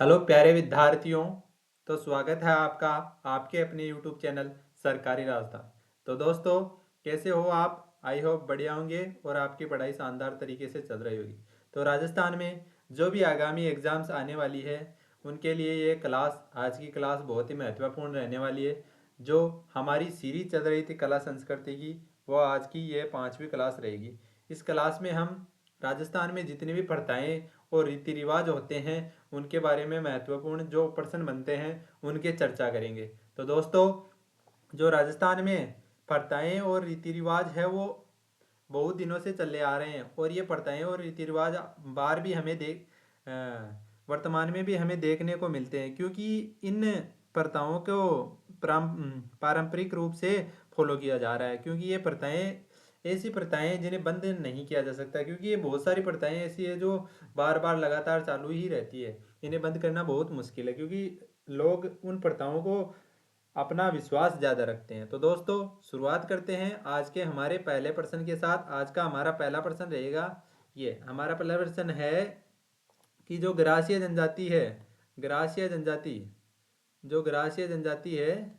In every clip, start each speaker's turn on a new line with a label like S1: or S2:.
S1: Hello प्यारे विद्यार्थियों। तो स्वागत है आपका आपके अपने यूट्यूब चैनल सरकारी रास्ता। तो दोस्तों, कैसे हो आप? आई होप बढ़िया होंगे और आपकी पढ़ाई शानदार तरीके से चल रही होगी। तो राजस्थान में जो भी आगामी एग्ज़ाम्स आने वाली है उनके लिए ये क्लास, आज की क्लास बहुत ही महत्वपूर्ण रहने वाली है। जो हमारी सीरीज चल रही थी कला संस्कृति की, वो आज की ये 5वीं क्लास रहेगी। इस क्लास में हम राजस्थान में जितनी भी प्रथाएं और रीति रिवाज होते हैं उनके बारे में महत्वपूर्ण जो प्रश्न बनते हैं उनके चर्चा करेंगे। तो दोस्तों, जो राजस्थान में प्रथाएं और रीति रिवाज है वो बहुत दिनों से चले आ रहे हैं, और ये प्रथाएं और रीति रिवाज बार भी हमें वर्तमान में भी हमें देखने को मिलते हैं, क्योंकि इन प्रथाओं को पारंपरिक रूप से फॉलो किया जा रहा है। क्योंकि ये प्रथाएं ऐसी प्रथाएं जिन्हें बंद नहीं किया जा सकता, क्योंकि ये बहुत सारी प्रथाएं ऐसी है जो बार बार लगातार चालू ही रहती है। इन्हें बंद करना बहुत मुश्किल है, क्योंकि लोग उन प्रथाओं को अपना विश्वास ज़्यादा रखते हैं। तो दोस्तों, शुरुआत करते हैं आज के हमारे पहले प्रश्न के साथ। आज का हमारा पहला प्रश्न रहेगा, ये हमारा पहला प्रश्न है कि जो ग्रासीय जनजाति है, ग्रासीय जनजाति, जो ग्रासीय जनजाति है,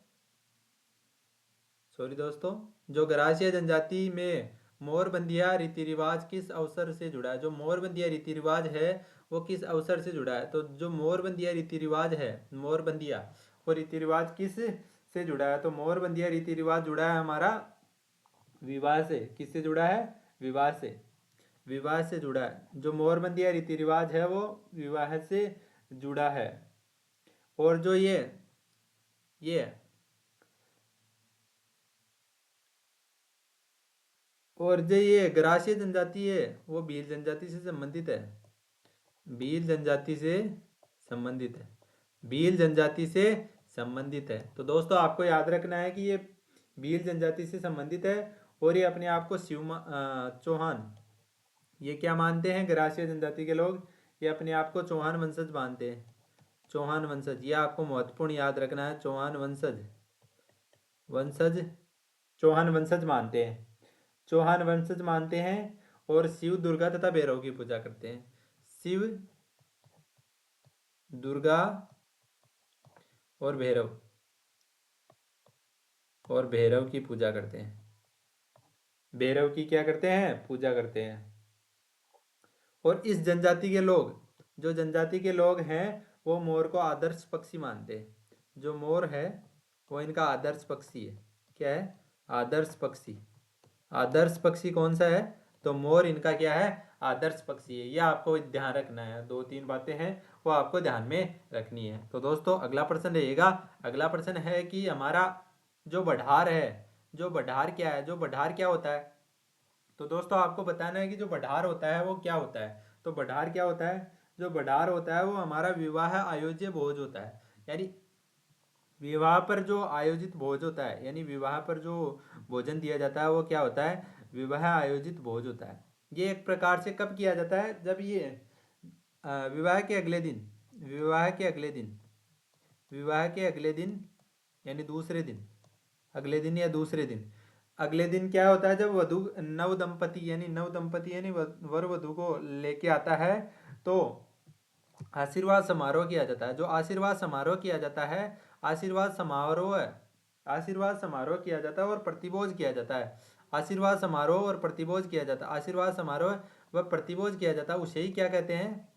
S1: सॉरी दोस्तों, जो ग्रासीय जनजाति में मोरबंदिया रीति रिवाज किस अवसर से जुड़ा है? जो मोरबंदिया रीति रिवाज है वो किस अवसर से जुड़ा है? तो जो मोरबंदिया रीति रिवाज है, मोरबंदिया वो रीति रिवाज किस से जुड़ा है? तो मोरबंदिया रीति रिवाज जुड़ा है हमारा विवाह से। किससे जुड़ा है? विवाह से। विवाह से जुड़ा है। जो मोरबंदिया रीति रिवाज है वो विवाह से जुड़ा है। और जो ये और जो ये ग्रासीय जनजाति है वो भील जनजाति से संबंधित है। भील जनजाति से संबंधित है। भील जनजाति से संबंधित है। तो दोस्तों, आपको याद रखना है कि ये भील जनजाति से संबंधित है। और ये अपने आप को चौहान, ये क्या मानते हैं? ग्रासीय जनजाति के लोग ये अपने आप को चौहान वंशज मानते हैं। चौहान वंशज, ये आपको महत्वपूर्ण याद रखना है। चौहान वंशज, वंशज, चौहान वंशज मानते हैं। चौहान वंशज मानते हैं और शिव, दुर्गा तथा भैरव की पूजा करते हैं। शिव, दुर्गा और भैरव, और भैरव की पूजा करते हैं। भैरव की क्या करते हैं? पूजा करते हैं। और इस जनजाति के लोग, जो जनजाति के लोग हैं, वो मोर को आदर्श पक्षी मानते हैं। जो मोर है वो इनका आदर्श पक्षी है। क्या है? आदर्श पक्षी। आदर्श पक्षी कौन सा है? तो मोर इनका क्या है? आदर्श पक्षी है। यह आपको ध्यान रखना है। दो तीन बातें हैं वो आपको ध्यान में रखनी है। तो दोस्तों, अगला प्रश्न रहेगा। अगला प्रश्न है कि हमारा जो बढ़ार है, जो बढ़ार क्या है? जो बढ़ार क्या होता है? तो दोस्तों, आपको बताना है कि जो बढ़ार होता है वो क्या होता है। तो बढ़ार क्या होता है? जो बढ़ार होता है वो हमारा विवाह आयोज्य भोज होता है। यानी विवाह पर जो आयोजित भोज होता है, यानी विवाह पर जो भोजन दिया जाता है वो क्या होता है? विवाह आयोजित भोज होता है। ये एक प्रकार से कब किया जाता है? जब ये विवाह के अगले दिन, विवाह के अगले दिन, विवाह के अगले दिन, यानी दूसरे दिन, अगले दिन या दूसरे दिन, अगले दिन क्या होता है? जब वधु नव दंपति, यानी नव दंपति यानी वर वधु को लेके आता है, तो आशीर्वाद समारोह किया जाता है। जो आशीर्वाद समारोह किया जाता है, आशीर्वाद समारोह, आशीर्वाद समारोह किया जाता है और प्रतिभोज किया जाता है। आशीर्वाद समारोह और प्रतिभोज किया जाता है। आशीर्वाद समारोह व प्रतिभोज किया जाता है, उसे ही क्या कहते हैं?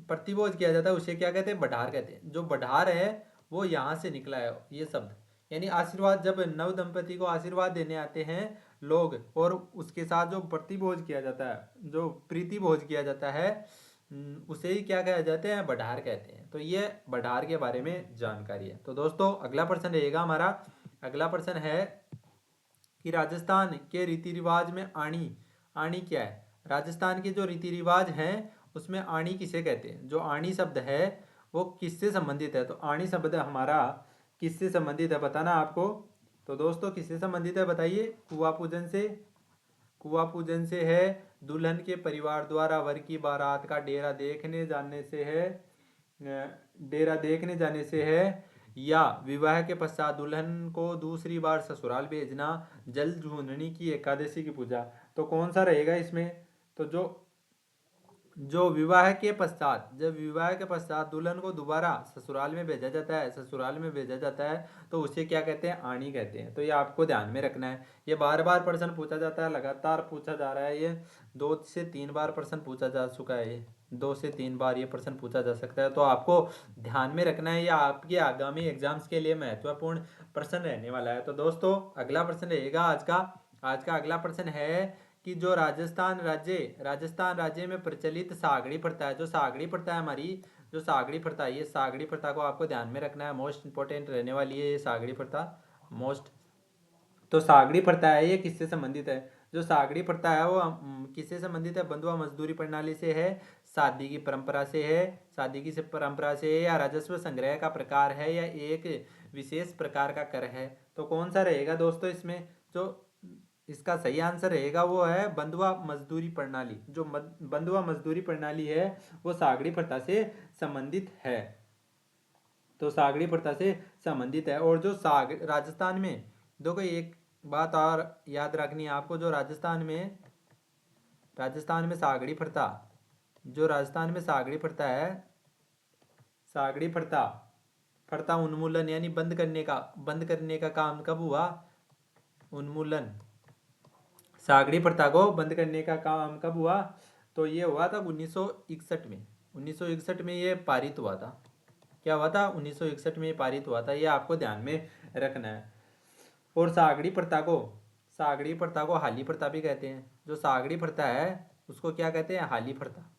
S1: प्रतिभोज किया जाता है, उसे क्या कहते हैं? बढ़ार कहते हैं। जो बढ़ार है वो यहाँ से निकला है ये शब्द। यानी आशीर्वाद, जब नव दंपति को आशीर्वाद देने आते हैं लोग, और उसके साथ जो प्रतिभोज किया जाता है, जो प्रीति भोज किया जाता है, उसे ही क्या कहा जाते हैं? बढ़ार कहते हैं। तो ये बढ़ार के बारे में जानकारी है। तो दोस्तों, अगला प्रश्न रहेगा हमारा। अगला प्रश्न है कि राजस्थान के रीति रिवाज में आणी, आणी क्या है? राजस्थान के जो रीति रिवाज हैं उसमें आणी किसे कहते हैं? जो आणी शब्द है वो किससे संबंधित है? तो आणी शब्द हमारा किससे संबंधित है, बताना आपको। तो दोस्तों, किससे संबंधित है बताइए? कुआं पूजन से। कुआं पूजन से है। दुल्हन के परिवार द्वारा वर की बारात का डेरा देखने जाने से है। डेरा देखने जाने से है। या विवाह के पश्चात दुल्हन को दूसरी बार ससुराल भेजना, जल झूलनी की एकादशी की पूजा। तो कौन सा रहेगा इसमें? तो जो जो विवाह के पश्चात, जब विवाह के पश्चात दुल्हन को दोबारा ससुराल में भेजा जाता है, ससुराल में भेजा जाता है, तो उसे क्या कहते हैं, आणी कहते हैं। तो ये आपको ध्यान में रखना है। ये बार बार प्रश्न पूछा जाता है, लगातार पूछा जा रहा है। ये 2 से 3 बार प्रश्न पूछा जा चुका है। ये 2 से 3 बार ये प्रश्न पूछा जा सकता है। तो आपको ध्यान में रखना है, ये आपके आगामी एग्जाम्स के लिए महत्वपूर्ण प्रश्न रहने वाला है। तो दोस्तों अगला प्रश्न रहेगा आज का अगला प्रश्न है कि जो राजस्थान राज्य में प्रचलित सागड़ी प्रथा है, जो सागड़ी प्रथा है हमारी, जो सागड़ी प्रथा है, ये सागड़ी प्रथा को आपको ध्यान में रखना है। मोस्ट इंपॉर्टेंट रहने वाली है ये सागड़ी प्रथा, मोस्ट। तो सागड़ी प्रथा है, ये किससे संबंधित है? जो सागड़ी प्रथा है वो किससे संबंधित है? बंधुआ मजदूरी प्रणाली से है, शादी की परंपरा से है, शादी की परंपरा से है, या राजस्व संग्रह का प्रकार है, या एक विशेष प्रकार का कर है? तो कौन सा रहेगा दोस्तों इसमें? जो इसका सही आंसर रहेगा वो है बंधुआ मजदूरी प्रणाली। जो बंधुआ मजदूरी प्रणाली है वो सागड़ी प्रथा से संबंधित है। तो सागड़ी प्रथा से संबंधित है। और जो राजस्थान में, देखो एक बात और याद रखनी है आपको, जो राजस्थान में सागड़ी प्रथा, जो राजस्थान में सागड़ी प्रथा है, सागड़ी प्रथा प्रथा उन्मूलन यानी बंद करने का काम कब हुआ? उन्मूलन, सागड़ी प्रथा को बंद करने का काम कब हुआ? तो ये हुआ था 1961 में। 1961 में ये पारित हुआ था। क्या हुआ था? 1961 में ये पारित हुआ था। ये आपको ध्यान में रखना है। और सागड़ी प्रथा को हाली प्रथा भी कहते हैं। जो सागड़ी प्रथा है उसको क्या कहते हैं? हाली प्रथा,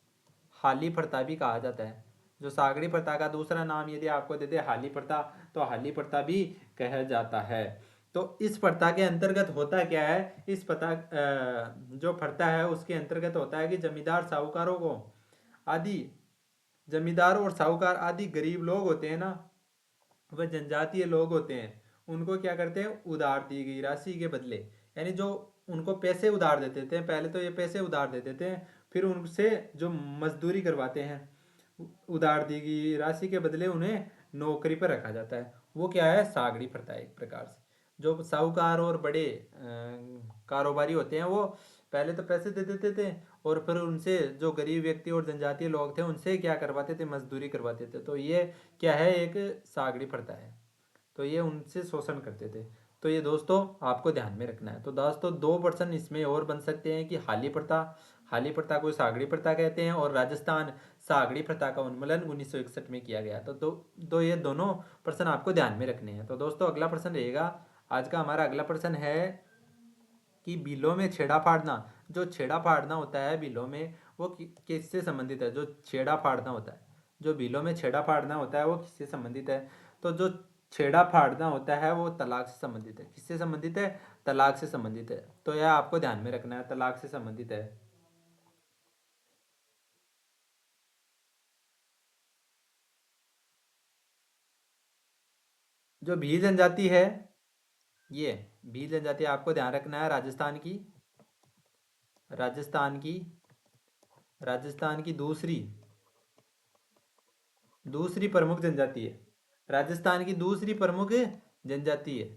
S1: हाली प्रथा भी कहा जाता है। जो सागड़ी प्रथा का दूसरा नाम यदि आपको दे दे हाली प्रथा, तो हाली प्रथा भी कहा जाता है। तो इस प्रथा के अंतर्गत होता क्या है? इस प्रथा जो प्रथा है उसके अंतर्गत होता है कि जमींदार साहूकारों को आदि, जमींदार और साहूकार आदि गरीब लोग होते हैं ना, वह जनजातीय लोग होते हैं, उनको क्या करते हैं? उधार दी गई राशि के बदले, यानी जो उनको पैसे उधार देते थे, पहले तो ये पैसे उधार देते थे, फिर उनसे जो मजदूरी करवाते हैं, उधार दी गई राशि के बदले उन्हें नौकरी पर रखा जाता है। वो क्या है? सागड़ी प्रथा है एक प्रकार से। जो साहूकार और बड़े कारोबारी होते हैं वो पहले तो पैसे दे देते थे, और फिर उनसे जो गरीब व्यक्ति और जनजातीय लोग थे उनसे क्या करवाते थे? मजदूरी करवाते थे। तो ये क्या है? एक सागड़ी प्रथा है। तो ये उनसे शोषण करते थे। तो ये दोस्तों आपको ध्यान में रखना है। तो दोस्तों 2% इसमें और बन सकते हैं कि हाली प्रथा को सागड़ी प्रथा कहते हैं, और राजस्थान सागड़ी प्रथा का उन्मूलन 1961 में किया गया। तो ये दोनों प्रश्न आपको ध्यान में रखने हैं। तो दोस्तों अगला प्रश्न रहेगा, आज का हमारा अगला प्रश्न है कि बिलों में छेड़ा फाड़ना, जो छेड़ा फाड़ना होता है बिलों में, वो किससे संबंधित है? जो छेड़ा फाड़ना होता है, जो बिलों में छेड़ा फाड़ना होता है वो किससे संबंधित है? तो जो छेड़ा फाड़ना होता है वो तलाक से संबंधित है। किससे संबंधित है? तलाक से संबंधित है। तो यह आपको ध्यान में रखना है, तलाक से संबंधित है। जो भील जनजाति है, ये भील जनजाति आपको ध्यान रखना है, राजस्थान की राजस्थान की दूसरी दूसरी प्रमुख जनजाति है। राजस्थान की दूसरी जनजाति है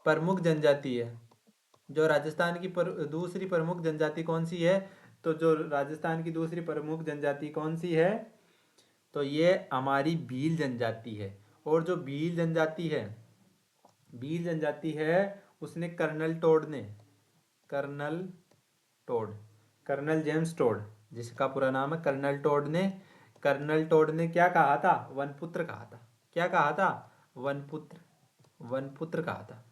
S1: प्रमुख जनजाति है। जो राजस्थान की दूसरी प्रमुख जनजाति कौन सी है? तो जो राजस्थान की दूसरी प्रमुख जनजाति कौन सी है? तो ये हमारी भील जनजाति है। और जो भील जनजाति है उसने colonel Tod colonel James Tod, जिसका पूरा नाम है कर्नल टोड ने क्या कहा था? वनपुत्र कहा था। क्या कहा था? वनपुत्र वनपुत्र कहा था।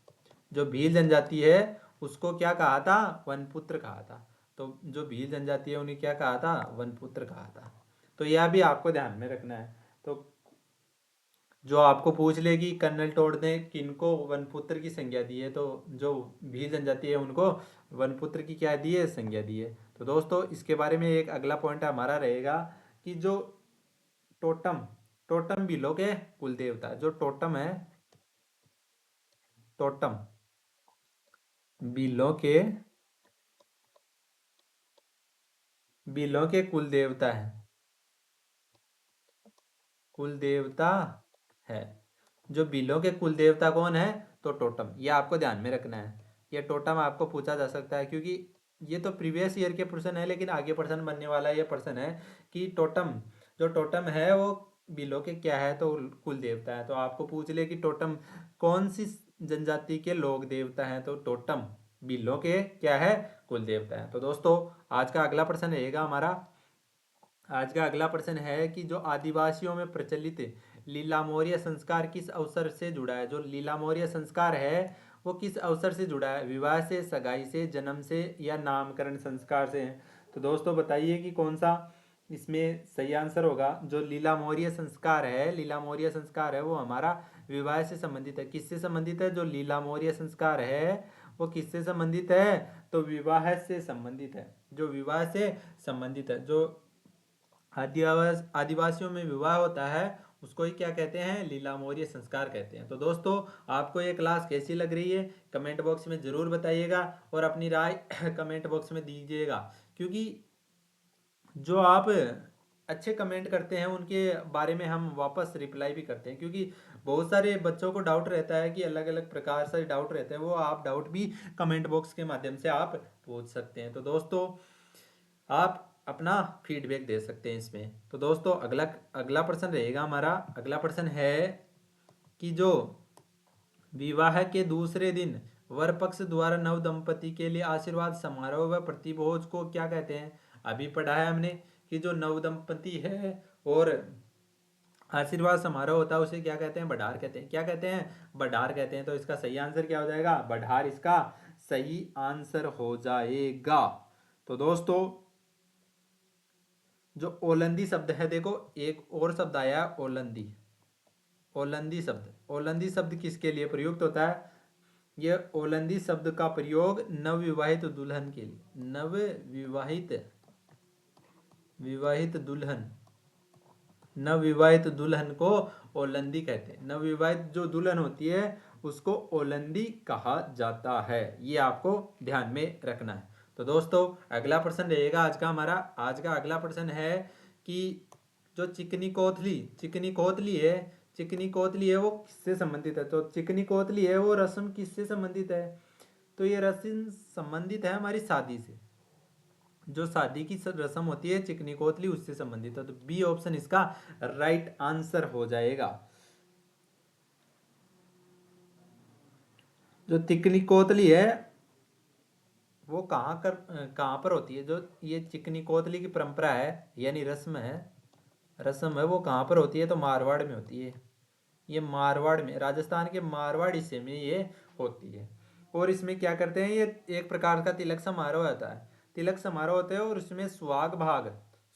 S1: जो भील जनजाति है उसको क्या कहा था? वनपुत्र कहा था। तो जो भील जनजाति है उन्हें क्या कहा था? वनपुत्र कहा था। तो यह भी आपको ध्यान में रखना है। तो जो आपको पूछ ले कि कर्नल टोड ने किनको वनपुत्र की संज्ञा दी है, तो जो भील जनजाति है उनको वनपुत्र की क्या दी है? संज्ञा दी है। तो दोस्तों इसके बारे में एक अगला पॉइंट हमारा रहेगा कि जो टोटम टोटम भीलों के कुल देवता, जो टोटम है, टोटम भीलों के कुल देवता है, कुल देवता है। जो बिलों के कुल देवता कौन है? तो टोटम। ये आपको ध्यान में रखना है। ये टोटम आपको पूछा जा सकता है, क्योंकि ये तो प्रीवियस ईयर के प्रश्न है, लेकिन आगे प्रश्न बनने वाला ये प्रश्न है कि टोटम, जो टोटम है वो बिलो के क्या है, तो कुल देवता है। तो आपको पूछ ले कि टोटम कौन सी जनजाति के लोग देवता हैं, तो टोटम बिलो के क्या है, कुल देवता है। तो दोस्तों आज का अगला प्रश्न रहेगा हमारा, आज का अगला प्रश्न है कि जो आदिवासियों में प्रचलित लीला मौर्य संस्कार किस अवसर से जुड़ा है। जो लीला मौर्य संस्कार है वो किस अवसर से जुड़ा है, विवाह से, सगाई से, जन्म से या नामकरण संस्कार से है। तो दोस्तों बताइए कि कौन सा इसमें सही आंसर होगा। जो लीला मौर्य संस्कार है, लीला मौर्य संस्कार है वो हमारा विवाह से संबंधित है। किससे संबंधित है, जो लीला मौर्य संस्कार है वो किससे संबंधित है, तो विवाह से संबंधित है। जो विवाह से संबंधित है, जो आदिवासियों में विवाह होता है उसको ही क्या कहते हैं, लीला मौर्य संस्कार कहते हैं। तो दोस्तों आपको ये क्लास कैसी लग रही है कमेंट बॉक्स में ज़रूर बताइएगा और अपनी राय कमेंट बॉक्स में दीजिएगा, क्योंकि जो आप अच्छे कमेंट करते हैं उनके बारे में हम वापस रिप्लाई भी करते हैं, क्योंकि बहुत सारे बच्चों को डाउट रहता है कि अलग अलग प्रकार से डाउट रहते हैं, वो आप डाउट भी कमेंट बॉक्स के माध्यम से आप पूछ सकते हैं। तो दोस्तों आप अपना फीडबैक दे सकते हैं इसमें। तो दोस्तों अगला अगला प्रश्न रहेगा हमारा, अगला प्रश्न है कि जो विवाह के दूसरे दिन वर पक्ष द्वारा नव दंपति के लिए आशीर्वाद समारोह व प्रतिभोज को क्या कहते हैं। अभी पढ़ा है हमने कि जो नव दंपति है और आशीर्वाद समारोह होता है उसे क्या कहते हैं, बढ़ार कहते हैं। क्या कहते हैं, बढ़ार कहते हैं। तो इसका सही आंसर क्या हो जाएगा, बढ़ार इसका सही आंसर हो जाएगा। तो दोस्तों जो ओलंदी शब्द है, देखो एक और शब्द आया है ओलंदी, ओलंदी शब्द, ओलंदी शब्द किसके लिए प्रयुक्त होता है, यह ओलंदी शब्द का प्रयोग नवविवाहित दुल्हन के लिए, नवविवाहित विवाहित दुल्हन, नवविवाहित दुल्हन को ओलंदी कहते हैं। नवविवाहित जो दुल्हन होती है उसको ओलंदी कहा जाता है, ये आपको ध्यान में रखना है। तो दोस्तों अगला प्रश्न रहेगा आज का हमारा, आज का अगला प्रश्न है कि जो चिकनी कोतली, चिकनी कोतली है, चिकनी कोतली है वो किससे संबंधित है। तो चिकनी कोतली है वो रस्म किससे संबंधित है, तो ये रस्म संबंधित है हमारी शादी से। जो शादी की रस्म होती है चिकनी कोतली उससे संबंधित है। तो बी ऑप्शन इसका राइट आंसर हो जाएगा। जो चिकनी कोतली है वो कहाँ पर होती है, जो ये चिकनी कोतली की परंपरा है यानी रस्म है, रस्म है वो कहाँ पर होती है, तो मारवाड़ में होती है। ये मारवाड़ में, राजस्थान के मारवाड़ हिस्से में ये होती है। और इसमें क्या करते हैं, ये एक प्रकार का तिलक समारोह होता है, तिलक समारोह होता है और उसमें सुहाग भाग,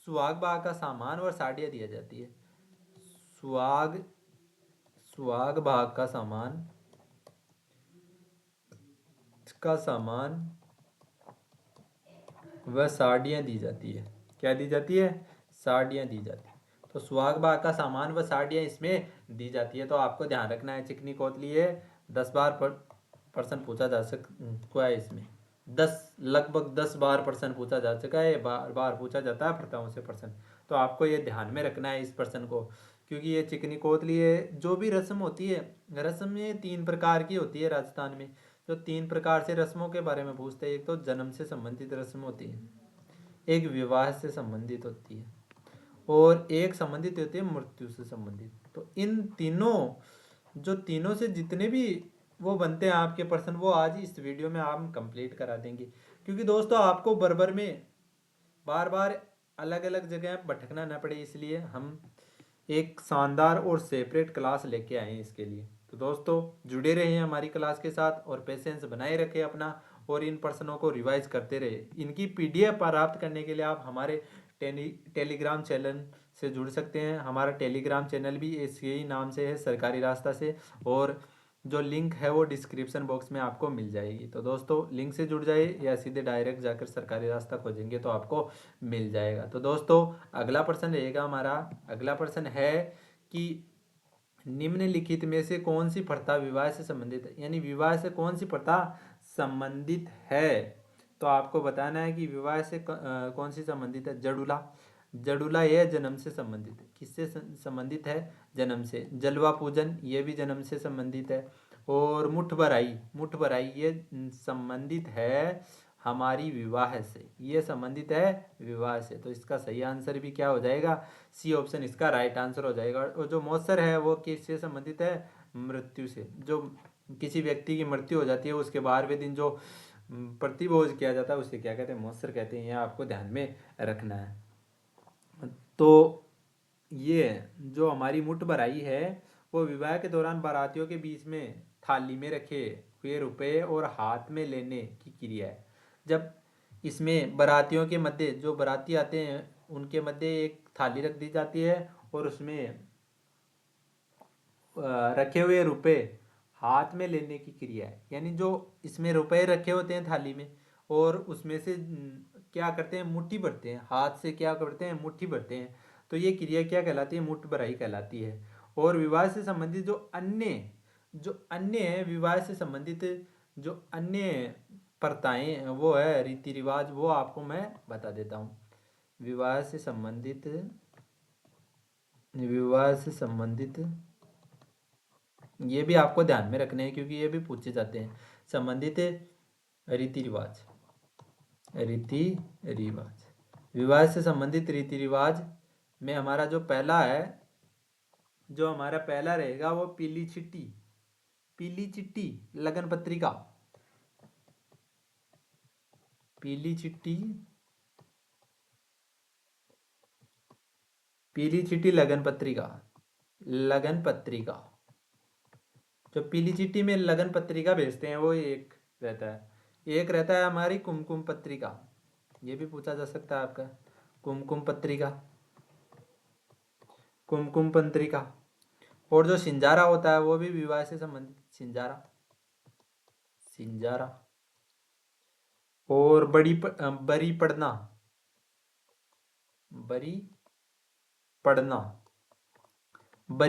S1: सुहाग भाग का सामान और साड़ियाँ दी जाती है। सुहाग, सुहाग भाग का सामान, का सामान वह साड़ियाँ दी जाती है। क्या दी जाती है, साड़ियाँ दी जाती है। तो सुहाग बाग का सामान व साड़ियाँ इसमें दी जाती है। तो आपको ध्यान रखना है, चिकनी कोतली है 10 बार प्रश्न पूछा जा सकता है इसमें, 10 लगभग 10 बार प्रश्न पूछा जा चुका है, बार बार पूछा जाता है प्रथाओं से प्रश्न। तो आपको ये ध्यान में रखना है इस प्रश्न को, क्योंकि ये चिकनी कोतली है। जो भी रस्म होती है, रस्म में 3 प्रकार की होती है राजस्थान में, जो 3 प्रकार से रस्मों के बारे में पूछते हैं। एक तो जन्म से संबंधित रस्म होती है, एक विवाह से संबंधित होती है और एक संबंधित होती है मृत्यु से संबंधित। तो इन तीनों, जो तीनों से जितने भी वो बनते हैं आपके प्रश्न, वो आज इस वीडियो में हम कंप्लीट करा देंगे। क्योंकि दोस्तों आपको बरबर में बार बार अलग अलग जगह भटकना ना पड़े, इसलिए हम एक शानदार और सेपरेट क्लास लेके आए हैं इसके लिए। तो दोस्तों जुड़े रहिए हमारी क्लास के साथ और पेशेंस बनाए रखें अपना, और इन प्रश्नों को रिवाइज करते रहे। इनकी पीडीएफ प्राप्त करने के लिए आप हमारे टेलीग्राम चैनल से जुड़ सकते हैं। हमारा टेलीग्राम चैनल भी इसी ही नाम से है, सरकारी रास्ता से, और जो लिंक है वो डिस्क्रिप्शन बॉक्स में आपको मिल जाएगी। तो दोस्तों लिंक से जुड़ जाइए या सीधे डायरेक्ट जाकर सरकारी रास्ता खोजेंगे तो आपको मिल जाएगा। तो दोस्तों अगला प्रश्न रहेगा हमारा, अगला प्रश्न है कि निम्नलिखित में से कौन सी प्रथा विवाह से संबंधित है, यानी विवाह से कौन सी प्रथा संबंधित है। तो आपको बताना है कि विवाह से कौन सी संबंधित है। जड़ूला, जड़ूला यह जन्म से संबंधित है। किससे संबंधित है, जन्म से। जलवा पूजन ये भी जन्म से संबंधित है। और मुठ भराई, मुठ भराई ये संबंधित है हमारी विवाह से, ये संबंधित है विवाह से। तो इसका सही आंसर भी क्या हो जाएगा, सी ऑप्शन इसका राइट आंसर हो जाएगा। और जो मौसर है वो किससे संबंधित है, मृत्यु से। जो किसी व्यक्ति की मृत्यु हो जाती है उसके 12वें दिन जो प्रतिभोज किया जाता है उसे क्या कहते हैं, मौसर कहते हैं। यह आपको ध्यान में रखना है। तो ये जो हमारी मुठ भराई है वो विवाह के दौरान बारातियों के बीच में थाली में रखे हुए रुपए और हाथ में लेने की क्रिया है। जब इसमें बारातियों के मध्य, जो बाराती आते हैं उनके मध्य एक थाली रख दी जाती है और उसमें रखे हुए रुपए हाथ में लेने की क्रिया है। यानी जो इसमें रुपए रखे होते हैं थाली में और उसमें से क्या करते हैं, मुट्ठी भरते हैं, हाथ से क्या करते हैं, मुट्ठी भरते हैं। तो ये क्रिया क्या कहलाती है, मुठ भराई कहलाती है। और विवाह से संबंधित जो अन्य है, विवाह से संबंधित जो अन्य प्रथाएं वो है, रीति रिवाज, वो आपको मैं बता देता हूँ। विवाह से संबंधित ये भी आपको ध्यान में रखने हैं क्योंकि ये भी पूछे जाते हैं। संबंधित रीति रिवाज, विवाह से संबंधित रीति रिवाज में हमारा जो पहला रहेगा वो पीली चिट्ठी लगन पत्रिका। पीली चिट्ठी लगन पत्रिका। जो पीली चिट्ठी में लगन पत्रिका भेजते हैं वो एक रहता है हमारी कुमकुम पत्रिका। ये भी पूछा जा सकता है आपका, कुमकुम पत्रिका। और जो सिंजारा होता है वो भी विवाह से संबंधित, सिंजारा। और बरी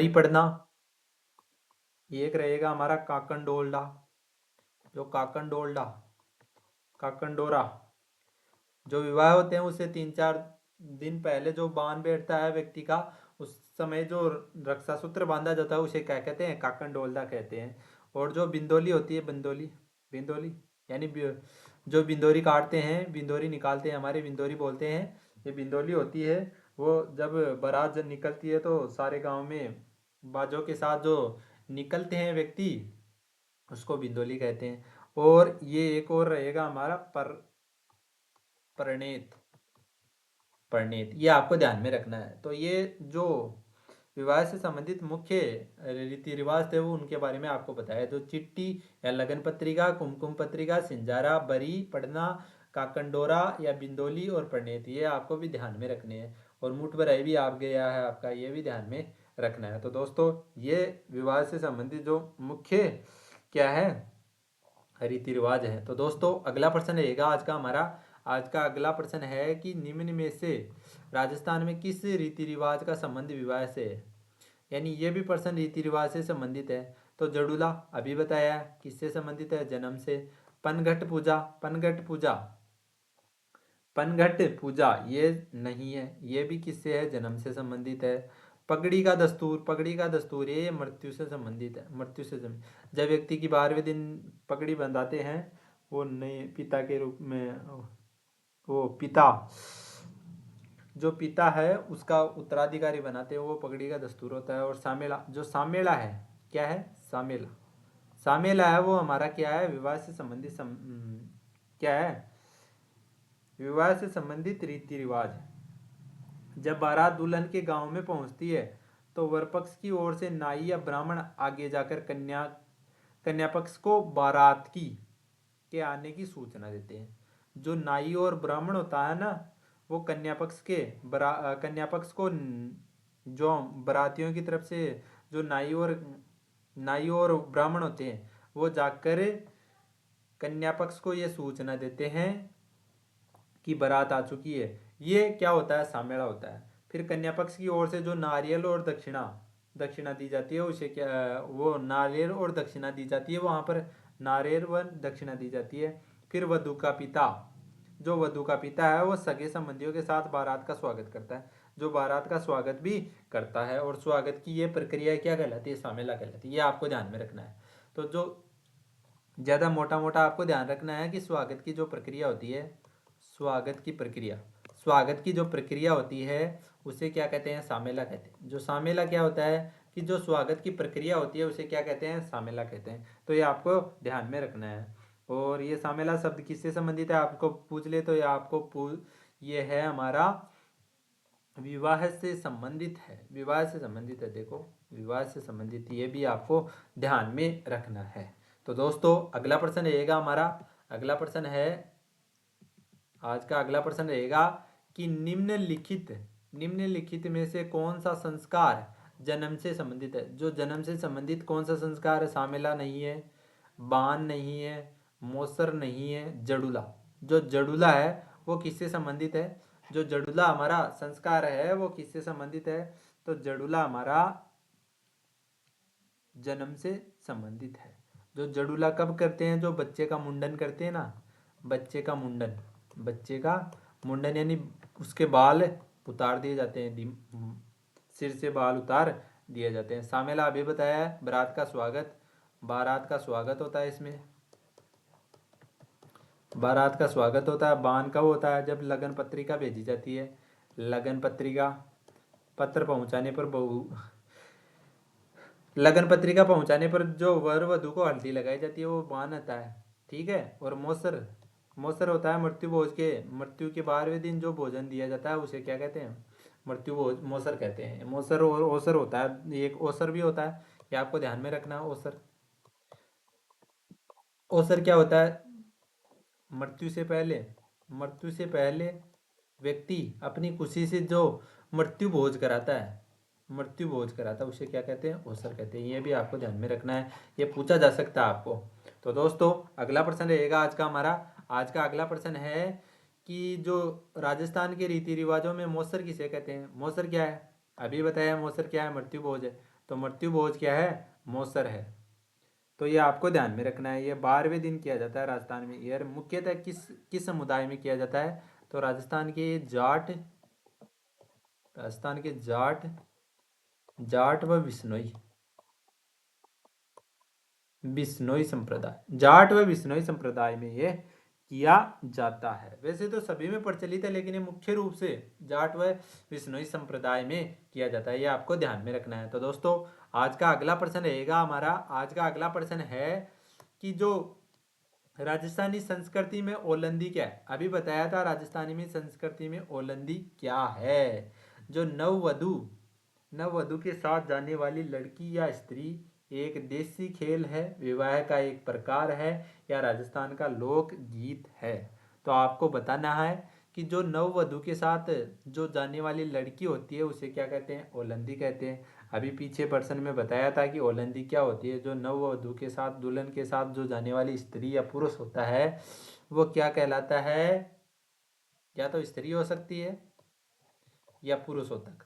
S1: पड़ना एक रहेगा हमारा काकन डोरा। जो विवाह होते हैं उससे 3-4 दिन पहले जो बांध बैठता है व्यक्ति का, उस समय जो रक्षा सूत्र बांधा जाता है उसे क्या कहते हैं, काकन डोलदा कहते हैं। और जो बिंदोली होती है, बिंदोली यानी जो बिंदोरी काटते हैं, बिंदोरी निकालते हैं, हमारे बिंदोरी बोलते हैं, ये बिंदोली होती है। वो जब बारात जब निकलती है तो सारे गांव में बाजों के साथ जो निकलते हैं व्यक्ति, उसको बिंदोली कहते हैं। और ये एक और रहेगा हमारा परिणीत, ये आपको ध्यान में रखना है। तो ये जो विवाह से संबंधित मुख्य रीति रिवाज थे वो उनके बारे में आपको बताया। तो चिट्ठी या लगन पत्रिका, कुमकुम पत्रिका, सिंजारा, बरी पड़ना, काकंडोरा या बिंदोली और परिणीत, ये आपको भी ध्यान में रखने हैं। और मुठ भराई भी आप गया है आपका, ये भी ध्यान में रखना है। तो दोस्तों ये विवाह से संबंधित जो मुख्य क्या है, रीति रिवाज है। तो दोस्तों अगला प्रश्न रहेगा आज का अगला प्रश्न है कि निम्न में से राजस्थान में किस रीति रिवाज का संबंध विवाह से है। यानी ये भी प्रश्न रीति रिवाज से संबंधित है। तो जड़ूला अभी बताया किससे संबंधित है, जन्म से। पनघट पूजा ये नहीं है, ये भी किससे है, जन्म से संबंधित है। पगड़ी का दस्तूर ये मृत्यु से संबंधित है। जब व्यक्ति की 12वें दिन पगड़ी बंधाते हैं, वो नए पिता के रूप में, वो जो पिता है उसका उत्तराधिकारी बनाते हैं, वो पगड़ी का दस्तूर होता है। और सामेला है, क्या है, सामेला है, वो हमारा क्या है, विवाह से संबंधित क्या है, विवाह से संबंधित रीति रिवाज है। जब बारात दुल्हन के गांव में पहुंचती है तो वर पक्ष की ओर से नाई या ब्राह्मण आगे जाकर कन्या पक्ष को बारात के आने की सूचना देते हैं। जो नाई और ब्राह्मण होता है ना, वो कन्या पक्ष को जो बारातियों की तरफ से जो नाई और ब्राह्मण होते हैं वो जाकर कन्या पक्ष को ये सूचना देते हैं कि बारात आ चुकी है। ये क्या होता है, सामेड़ा होता है। फिर कन्या पक्ष की ओर से जो नारियल और दक्षिणा दी जाती है उसे क्या, वो नारियल और दक्षिणा दी जाती है, वहां पर नारियल व दक्षिणा दी जाती है। फिर वधू का पिता है वो सगे संबंधियों के साथ बारात का स्वागत करता है, जो बारात का स्वागत भी करता है। और स्वागत की ये प्रक्रिया क्या कहलाती है, सामेला कहलाती है। ये आपको ध्यान में रखना है। तो जो ज़्यादा मोटा मोटा आपको ध्यान रखना है कि स्वागत की जो प्रक्रिया होती है, स्वागत की जो प्रक्रिया होती है उसे क्या कहते हैं, सामेला कहते हैं। जो सामेला क्या होता है कि जो स्वागत की प्रक्रिया होती है उसे क्या कहते हैं, सामेला कहते हैं। तो ये आपको ध्यान में रखना है। और ये सामेला शब्द किससे संबंधित है, आपको पूछ ले तो ये है हमारा विवाह से संबंधित है, विवाह से संबंधित है। देखो, विवाह से संबंधित, ये भी आपको ध्यान में रखना है। तो दोस्तों अगला प्रश्न रहेगा हमारा, अगला प्रश्न है, आज का अगला प्रश्न रहेगा कि निम्नलिखित में से कौन सा संस्कार जन्म से संबंधित है। जो जन्म से संबंधित कौन सा संस्कार है, सामेला नहीं है, बान नहीं है, मोसर नहीं है, जड़ुला। जो जड़ुला है वो किससे संबंधित है, जो जड़ुला हमारा संस्कार है वो किससे संबंधित है, तो जड़ुला हमारा जन्म से संबंधित है। जो जड़ुला कब करते हैं, जो बच्चे का मुंडन करते हैं ना, बच्चे का मुंडन यानी उसके बाल उतार दिए जाते हैं, सिर से बाल उतार दिए जाते हैं। सामेला अभी बताया है, बारात का स्वागत होता है इसमें, बारात का स्वागत होता है। बान कब होता है, जब लगन पत्रिका भेजी जाती है, लगन पत्रिका पत्र पहुंचाने पर लगन पत्रिका पहुंचाने पर जो वर वधु को हल्दी लगाई जाती है वो बान आता है, ठीक है। और मोसर होता है मृत्यु के 12वें दिन जो भोजन दिया जाता है उसे क्या कहते हैं, मृत्यु भोज, मोसर कहते हैं। मोसर और ओसर होता है, एक ओसर भी होता है, ये आपको ध्यान में रखना। ओसर ओसर क्या होता है, मृत्यु से पहले व्यक्ति अपनी खुशी से जो मृत्यु भोज कराता है उसे क्या कहते हैं, ओसर कहते हैं। ये भी आपको ध्यान में रखना है, ये पूछा जा सकता है आपको। तो दोस्तों अगला प्रश्न रहेगा आज का हमारा, आज का अगला प्रश्न है कि जो राजस्थान के रीति रिवाजों में मौसर किसे कहते हैं। मौसर क्या है, अभी बताया मौसर क्या है, मृत्यु भोज है, तो मृत्यु भोज क्या है, मौसर है। तो ये आपको ध्यान में रखना है। ये 12वें दिन किया जाता है राजस्थान में। यह मुख्यतः किस किस समुदाय में किया जाता है, तो राजस्थान के जाट व बिश्नोई संप्रदाय में ये किया जाता है। वैसे तो सभी में प्रचलित है, लेकिन ये मुख्य रूप से जाट व बिश्नोई संप्रदाय में किया जाता है, ये आपको ध्यान में रखना है। तो दोस्तों आज का अगला प्रश्न रहेगा हमारा, आज का अगला प्रश्न है कि जो राजस्थानी संस्कृति में ओलंदी क्या है। अभी बताया था राजस्थानी में संस्कृति में ओलंदी क्या है। जो नववधु के साथ जाने वाली लड़की या स्त्री एक देसी खेल है, विवाह का एक प्रकार है, या राजस्थान का लोक गीत है। तो आपको बताना है कि जो नववधु के साथ जो जाने वाली लड़की होती है उसे क्या कहते हैं, ओलंदी कहते हैं। अभी पीछे पर्सन में बताया था कि ओलंदी क्या होती है, जो नववधु के साथ दुल्हन के साथ जो जाने वाली स्त्री या पुरुष होता है वो क्या कहलाता है, या तो स्त्री हो सकती है या पुरुष होता है,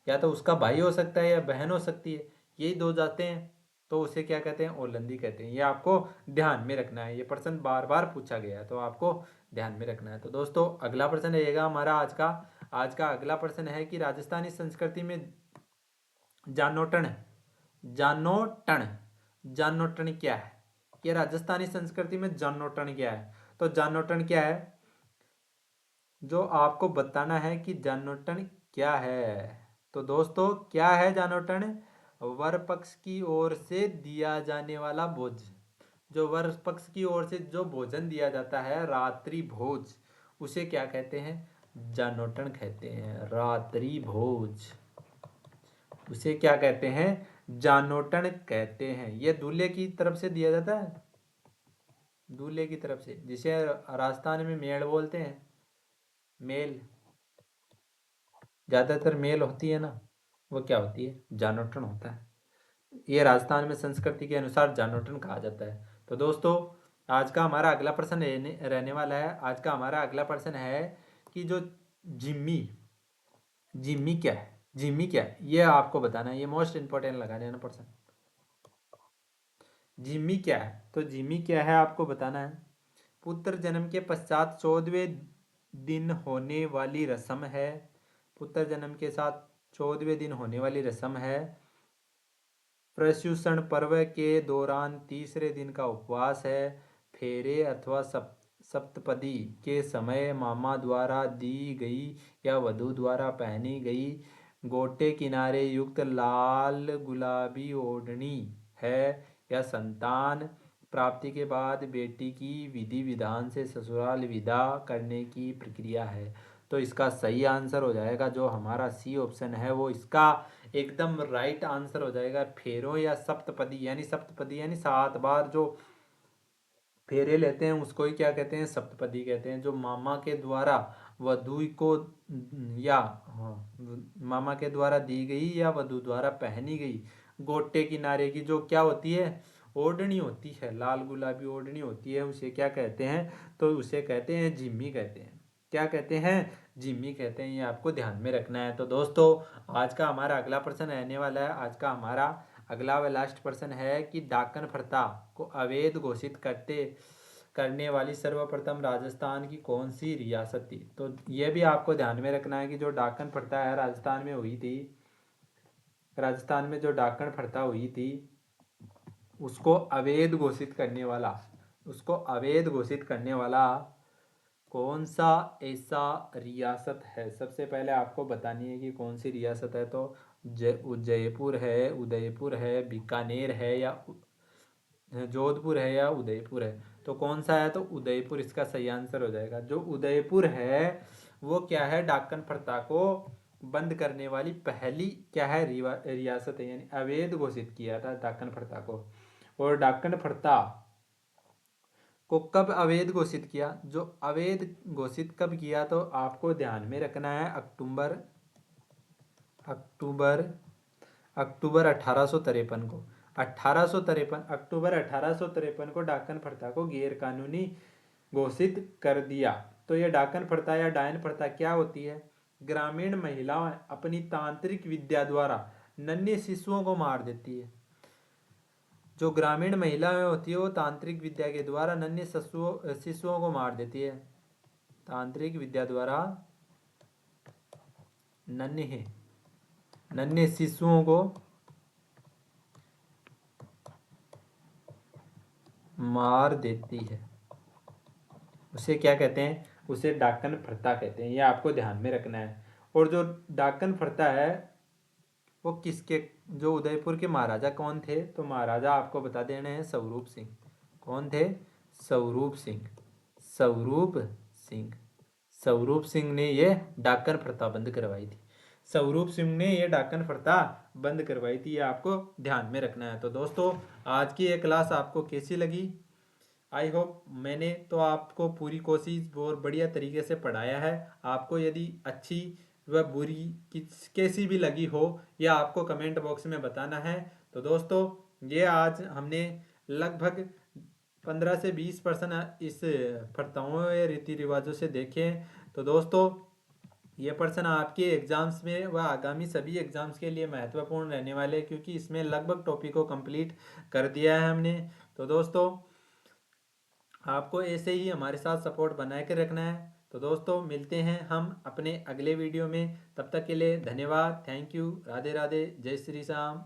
S1: या तो उसका भाई हो सकता है या बहन हो सकती है, यही दो जाते हैं, तो उसे क्या कहते हैं, ओलंदी कहते हैं। ये आपको ध्यान में रखना है, ये प्रश्न बार बार पूछा गया है तो आपको ध्यान में रखना है। तो दोस्तों अगला प्रश्न रहेगा हमारा आज का अगला प्रश्न है कि राजस्थानी संस्कृति में जानोटन जानोटन जानोटन क्या है। ये राजस्थानी संस्कृति में जानोटन क्या है, तो जानोटन क्या है, जो आपको बताना है कि जानोटन क्या है। तो दोस्तों क्या है जानोटन, वर पक्ष की ओर से दिया जाने वाला भोज, जो वर पक्ष की ओर से जो भोजन दिया जाता है रात्रि भोज, उसे क्या कहते हैं, जानोटन कहते हैं। रात्रि भोज उसे क्या कहते हैं, जानोटन कहते हैं। यह दूल्हे की तरफ से दिया जाता है, दूल्हे की तरफ से, जिसे राजस्थान में मेल बोलते हैं, मेल, ज़्यादातर मेल होती है ना, वो क्या होती है, जानोटन होता है। ये राजस्थान में संस्कृति के अनुसार जानोटन कहा जाता है। तो दोस्तों आज का हमारा अगला प्रश्न रहने वाला है, आज का हमारा अगला प्रश्न है कि जो जिम्मी जिम्मी क्या है, ये आपको बताना है, ये मोस्ट इंपॉर्टेंट लगा देना प्रश्न। जिम्मी क्या है, तो जिम्मी क्या है आपको बताना है। पुत्र जन्म के पश्चात 14वें दिन होने वाली रस्म है, पुत्र जन्म के साथ 14वें दिन होने वाली रस्म है। प्रसूषण पर्व के दौरान तीसरे दिन का उपवास है। फेरे अथवा सप्तपदी के समय मामा द्वारा दी गई या वधू द्वारा पहनी गई गोटे किनारे युक्त लाल गुलाबी ओढ़नी है, या संतान प्राप्ति के बाद बेटी की विधि विधान से ससुराल विदा करने की प्रक्रिया है। तो इसका सही आंसर हो जाएगा जो हमारा सी ऑप्शन है, वो इसका एकदम राइट आंसर हो जाएगा। फेरों या सप्तपदी यानी 7 बार जो फेरे लेते हैं उसको ही क्या कहते हैं, सप्तपदी कहते हैं। जो मामा के द्वारा वधु को या मामा के द्वारा दी गई या वधु द्वारा पहनी गई गोटे किनारे की जो क्या होती है, ओढ़नी होती है, लाल गुलाबी ओढ़नी होती है, उसे क्या कहते हैं, तो उसे कहते हैं जिम्मी कहते हैं। क्या कहते हैं, जिम्मी कहते हैं। ये आपको ध्यान में रखना है। तो दोस्तों आज का हमारा अगला प्रश्न रहने वाला है। आज का हमारा अगला व लास्ट प्रश्न है कि डाकन प्रथा को अवैध घोषित करने वाली सर्वप्रथम राजस्थान की कौन सी रियासत थी। तो ये भी आपको ध्यान में रखना है कि जो डाकन प्रथा है राजस्थान में हुई थी, राजस्थान में जो डाकन प्रथा हुई थी उसको अवैध घोषित करने वाला कौन सा ऐसा रियासत है। सबसे पहले आपको बतानी है कि कौन सी रियासत है। तो जयपुर है, उदयपुर है, बीकानेर है, या जोधपुर है, या उदयपुर है। तो कौन सा है, तो उदयपुर इसका सही आंसर हो जाएगा। जो उदयपुर है वो क्या है, डाकन प्रथा को बंद करने वाली पहली क्या है, रियासत है, यानी अवैध घोषित किया था डाकन प्रथा को। और डाकन प्रथा को कब अवैध घोषित किया, जो अवैध घोषित कब किया, तो आपको ध्यान में रखना है अक्टूबर 1853 को। 1853 अक्टूबर 1853 को डाकन प्रथा को गैर कानूनी घोषित कर दिया। तो ये डाकन प्रथा या डायन प्रथा क्या होती है, ग्रामीण महिलाएं अपनी तांत्रिक विद्या द्वारा नन्हे शिशुओं को मार देती है। जो ग्रामीण महिलाएं होती है वो तांत्रिक विद्या के द्वारा नन्हे शिशुओं को मार देती है। तांत्रिक विद्या द्वारा नन्हे शिशुओं को मार देती है। उसे क्या कहते हैं, उसे डाकन प्रथा कहते हैं। ये आपको ध्यान में रखना है। और जो डाकन प्रथा है वो किसके, जो उदयपुर के महाराजा कौन थे, तो महाराजा आपको बता देने हैं स्वरूप सिंह। कौन थे, स्वरूप सिंह। स्वरूप सिंह ने ये डाकन प्रथा बंद करवाई थी। स्वरूप सिंह ने ये डाकन प्रथा बंद करवाई थी। ये आपको ध्यान में रखना है। तो दोस्तों आज की ये क्लास आपको कैसी लगी, आई होप मैंने तो आपको पूरी कोशिश और बढ़िया तरीके से पढ़ाया है। आपको यदि अच्छी व बुरी कैसी भी लगी हो या आपको कमेंट बॉक्स में बताना है। तो दोस्तों ये आज हमने लगभग 15 से 20% इस प्रथाओं या रीति रिवाजों से देखे। तो दोस्तों ये प्रश्न आपके एग्जाम्स में व आगामी सभी एग्जाम्स के लिए महत्वपूर्ण रहने वाले हैं, क्योंकि इसमें लगभग टॉपिक को कंप्लीट कर दिया है हमने। तो दोस्तों आपको ऐसे ही हमारे साथ सपोर्ट बनाए के रखना है। तो दोस्तों मिलते हैं हम अपने अगले वीडियो में। तब तक के लिए धन्यवाद, थैंक यू, राधे राधे, जय श्री राम।